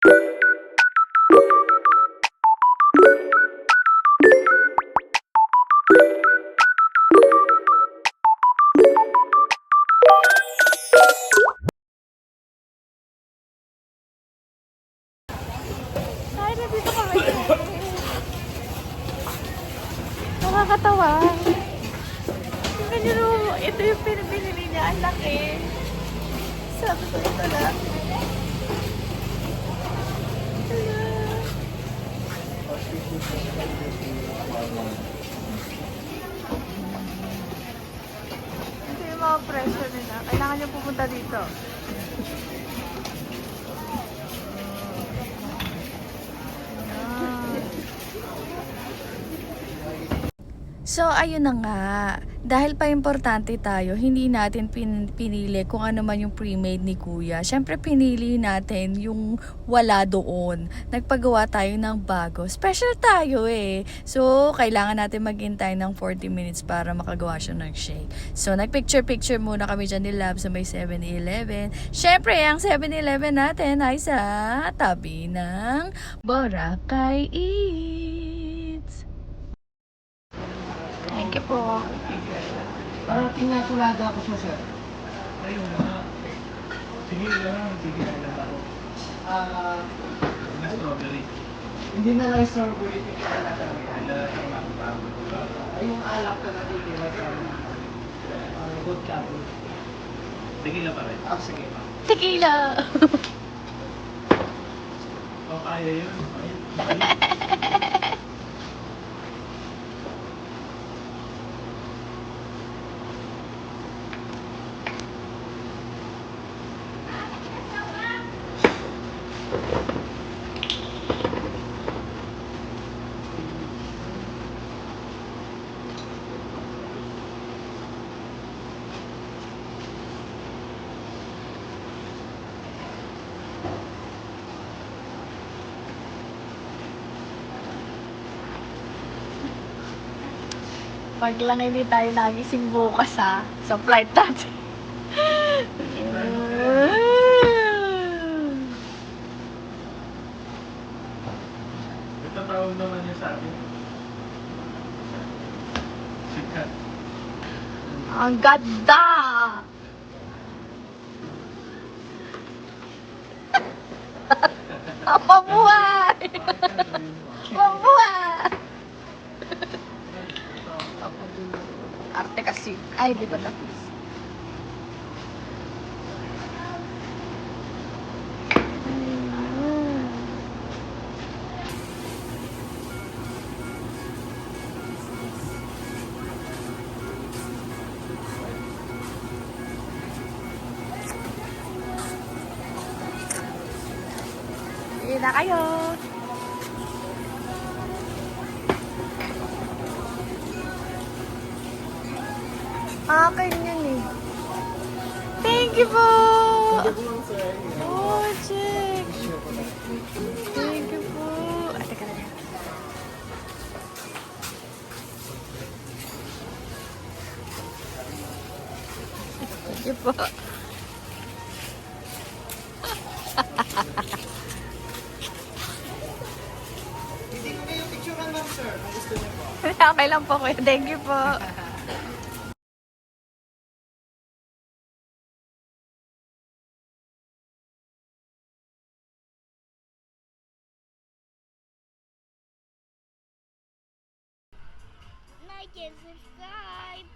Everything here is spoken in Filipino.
Ay, nandito kami. Nakakatawa. Tingnan nyo naman, ito yung pinabili niya. Ang laki. Sabi ko ito lang. Hello. Ito yung mga presyo nila. Kailangan nyo pupunta dito. So, ayun na nga. Dahil pa importante tayo, hindi natin pinili kung ano man yung pre-made ni Kuya. Siyempre, pinili natin yung wala doon. Nagpagawa tayo ng bago. Special tayo eh. So, kailangan natin maghintay ng 40 minutes para makagawa siya ng shake. So, nagpicture-picture muna kami dyan ni Lab sa may 7-Eleven. Siyempre, ang 7-Eleven natin ay sa tabi ng Boracay Eats. Thank you po. Parang tinakulada ako siya, sir. Ayun na. Sige lang ako. Na strawberry. Hindi na lang strawberry, tingin na lang. Ay, yung alak ka na titira sa good copy. Tequila pa rin? Sige. Tequila! Kaya yun. Pag lang hindi tayo nagising bukas ha, sa flight natin. Itatawag naman niya sa akin. Sikat. Ang ganda! Pabuhay! Pabuhay! Arte kasi. Ay, di ba tapos? Sige na kayo! Akin yun eh. Thank you po! Oh, check! Thank you po! Ah, teka lang. Thank you po. Hindi ko kayo picture lang, sir. Kung gusto niyo po. Okay lang po kuya. Thank you po. Like and subscribe.